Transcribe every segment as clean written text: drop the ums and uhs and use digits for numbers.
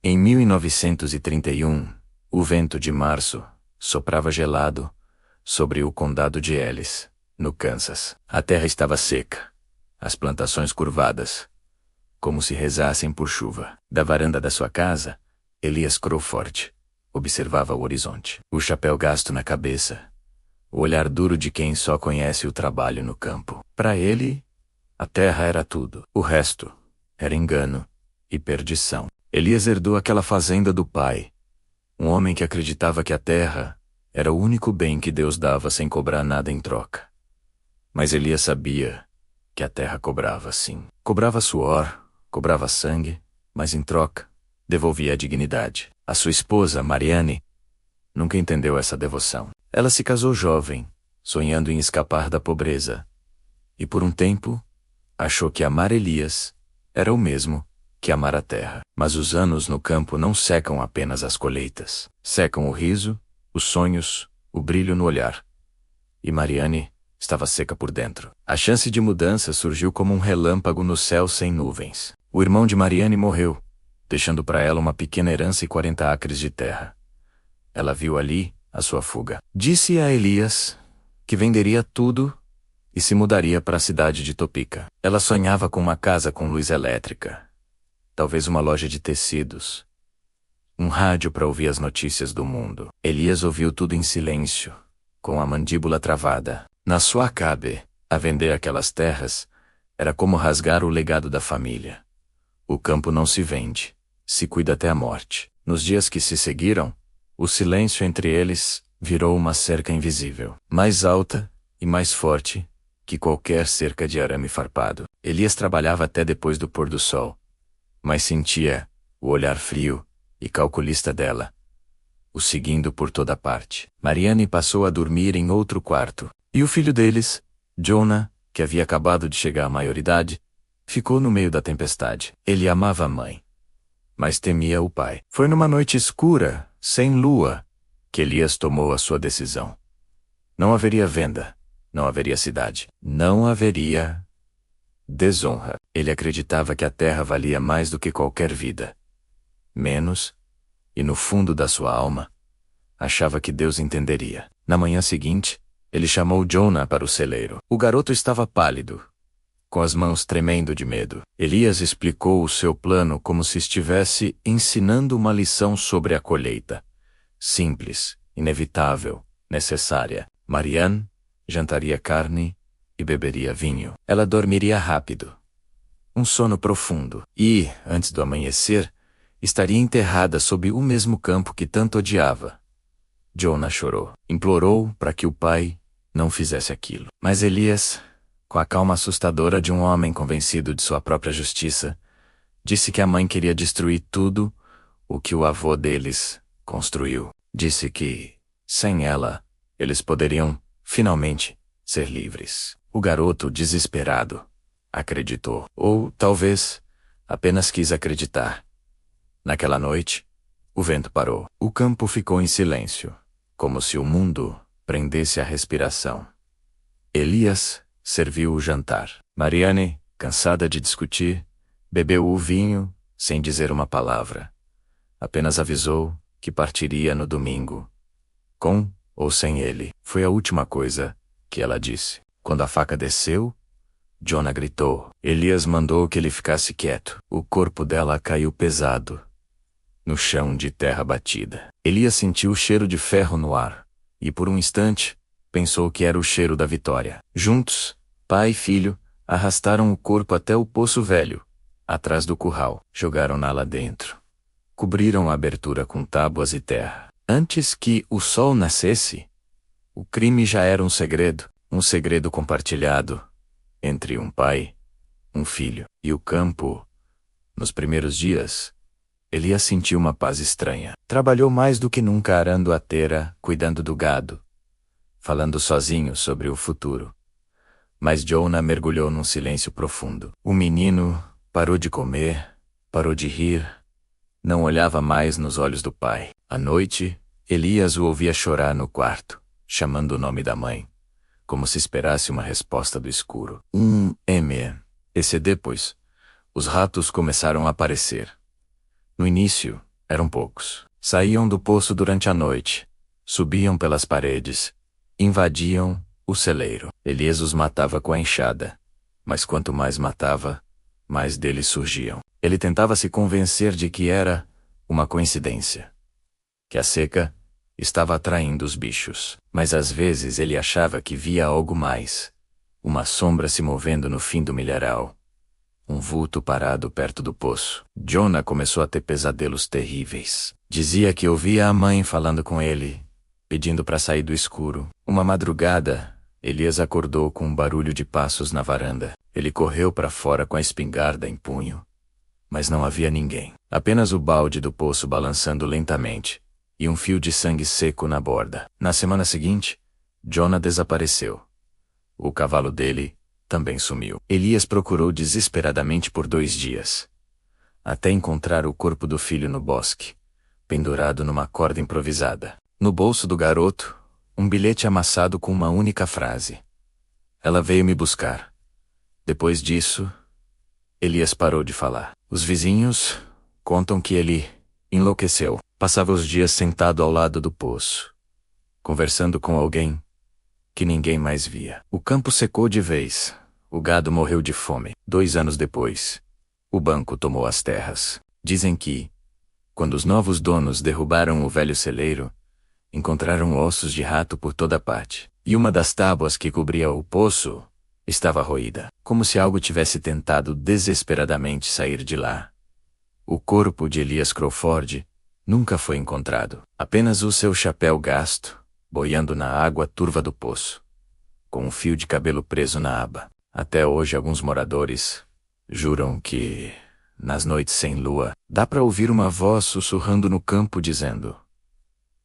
Em 1931, o vento de março soprava gelado sobre o condado de Ellis, no Kansas. A terra estava seca, as plantações curvadas, como se rezassem por chuva. Da varanda da sua casa, Elias Crawford observava o horizonte, o chapéu gasto na cabeça, o olhar duro de quem só conhece o trabalho no campo. Para ele, a terra era tudo. O resto era engano e perdição. Elias herdou aquela fazenda do pai, um homem que acreditava que a terra era o único bem que Deus dava sem cobrar nada em troca. Mas Elias sabia que a terra cobrava sim. Cobrava suor, cobrava sangue, mas em troca, devolvia a dignidade. A sua esposa, Marianne, nunca entendeu essa devoção. Ela se casou jovem, sonhando em escapar da pobreza. E por um tempo, achou que amar Elias era o mesmo que amar a terra. Mas os anos no campo não secam apenas as colheitas. Secam o riso, os sonhos, o brilho no olhar. E Marianne estava seca por dentro. A chance de mudança surgiu como um relâmpago no céu sem nuvens. O irmão de Marianne morreu, deixando para ela uma pequena herança e 40 acres de terra. Ela viu ali a sua fuga. Disse a Elias que venderia tudo e se mudaria para a cidade de Topeka. Ela sonhava com uma casa com luz elétrica, talvez uma loja de tecidos, um rádio para ouvir as notícias do mundo. Elias ouviu tudo em silêncio, com a mandíbula travada. Na sua cabe, a vender aquelas terras era como rasgar o legado da família. O campo não se vende, se cuida até a morte. Nos dias que se seguiram, o silêncio entre eles virou uma cerca invisível, mais alta e mais forte que qualquer cerca de arame farpado. Elias trabalhava até depois do pôr do sol, mas sentia o olhar frio e calculista dela, o seguindo por toda parte. Marianne passou a dormir em outro quarto, e o filho deles, Jonah, que havia acabado de chegar à maioridade, ficou no meio da tempestade. Ele amava a mãe, mas temia o pai. Foi numa noite escura, sem lua, que Elias tomou a sua decisão. Não haveria venda, não haveria cidade, não haveria desonra. Ele acreditava que a terra valia mais do que qualquer vida. Menos, e no fundo da sua alma, achava que Deus entenderia. Na manhã seguinte, ele chamou Jonah para o celeiro. O garoto estava pálido, com as mãos tremendo de medo. Elias explicou o seu plano como se estivesse ensinando uma lição sobre a colheita. Simples, inevitável, necessária. Marianne jantaria carne e beberia vinho. Ela dormiria rápido, um sono profundo, e, antes do amanhecer, estaria enterrada sob o mesmo campo que tanto odiava. Jonah chorou. Implorou para que o pai não fizesse aquilo. Mas Elias, com a calma assustadora de um homem convencido de sua própria justiça, disse que a mãe queria destruir tudo o que o avô deles construiu. Disse que, sem ela, eles poderiam, finalmente, ser livres. O garoto, desesperado, acreditou. Ou, talvez, apenas quis acreditar. Naquela noite, o vento parou. O campo ficou em silêncio, como se o mundo prendesse a respiração. Elias serviu o jantar. Marianne, cansada de discutir, bebeu o vinho sem dizer uma palavra. Apenas avisou que partiria no domingo, com ou sem ele. Foi a última coisa que ela disse. Quando a faca desceu, Jonah gritou. Elias mandou que ele ficasse quieto. O corpo dela caiu pesado, no chão de terra batida. Elias sentiu o cheiro de ferro no ar, e por um instante, pensou que era o cheiro da vitória. Juntos, pai e filho, arrastaram o corpo até o poço velho, atrás do curral. Jogaram-na lá dentro. Cobriram a abertura com tábuas e terra. Antes que o sol nascesse, o crime já era um segredo compartilhado entre um pai, um filho e o campo. Nos primeiros dias, Elias sentiu uma paz estranha. Trabalhou mais do que nunca arando a terra, cuidando do gado, falando sozinho sobre o futuro. Mas Jonah mergulhou num silêncio profundo. O menino parou de comer, parou de rir, não olhava mais nos olhos do pai. À noite, Elias o ouvia chorar no quarto, chamando o nome da mãe, como se esperasse uma resposta do escuro. Depois, os ratos começaram a aparecer. No início, Eram poucos. Saíam do poço durante a noite, subiam pelas paredes, invadiam o celeiro. Elias os matava com a enxada, mas quanto mais matava, mais deles surgiam. Ele tentava se convencer de que era uma coincidência, que a seca estava atraindo os bichos. Mas às vezes ele achava que via algo mais, uma sombra se movendo no fim do milharal, um vulto parado perto do poço. Jonah começou a ter pesadelos terríveis. Dizia que ouvia a mãe falando com ele, pedindo para sair do escuro. Uma madrugada, Elias acordou com um barulho de passos na varanda. Ele correu para fora com a espingarda em punho, mas não havia ninguém. Apenas o balde do poço balançando lentamente e um fio de sangue seco na borda. Na semana seguinte, Jonah desapareceu. O cavalo dele também sumiu. Elias procurou desesperadamente por 2 dias, até encontrar o corpo do filho no bosque, pendurado numa corda improvisada. No bolso do garoto, um bilhete amassado com uma única frase: "Ela veio me buscar." Depois disso, Elias parou de falar. Os vizinhos contam que ele enlouqueceu. Passava os dias sentado ao lado do poço, conversando com alguém que ninguém mais via. O campo secou de vez. O gado morreu de fome. 2 anos depois, o banco tomou as terras. Dizem que, quando os novos donos derrubaram o velho celeiro, encontraram ossos de rato por toda parte. E uma das tábuas que cobria o poço estava roída, como se algo tivesse tentado desesperadamente sair de lá. O corpo de Elias Crawford nunca foi encontrado. Apenas o seu chapéu gasto, boiando na água turva do poço, com um fio de cabelo preso na aba. Até hoje alguns moradores juram que, nas noites sem lua, dá para ouvir uma voz sussurrando no campo dizendo: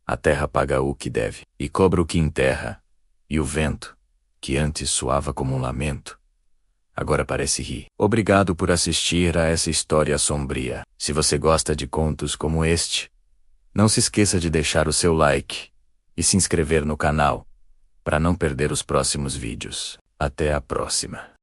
"A terra paga o que deve, e cobra o que enterra." E o vento, que antes soava como um lamento, agora parece rir. Obrigado por assistir a essa história sombria. Se você gosta de contos como este, não se esqueça de deixar o seu like e se inscrever no canal, para não perder os próximos vídeos. Até a próxima.